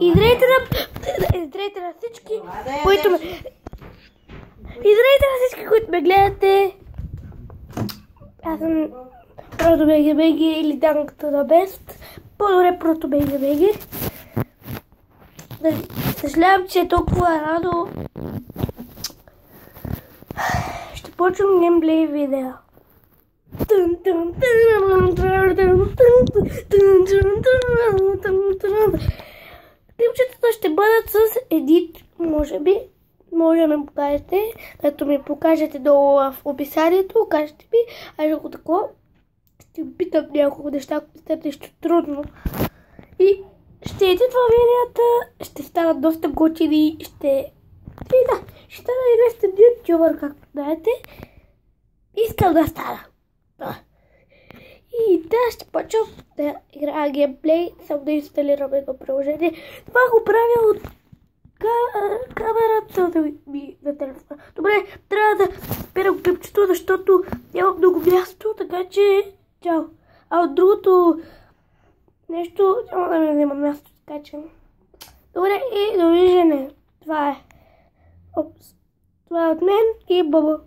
Издрейте на всички, които ме... Издрейте на всички, които ме гледате. Аз съм ProtoBGBG или Dunk to the Best. По-добре ProtoBGBG. Съжалявам, че е толкова рано. Ще почвам геймплей видео. Клипчетата ще бъдат с едит, може би. Може да ме покажете, като ми покажете долу в описанието, кажете ми, аз ако такова ще ви питам няколко неща, ако сте нещо трудно. И ще едитвам видеята, ще станат доста готини, ще стана известен ютубър, както знаете. Искам да стана. И ще почвам да играя геймплей, само да инсталирам едно приложение. Това го правя от камерата на телефона. Добре, трябва да спирам клипчето, защото няма много място, така че чао. А от другото нещо няма да ми взема място, така че... Добре, и довиждане. Това е от мен и Баба.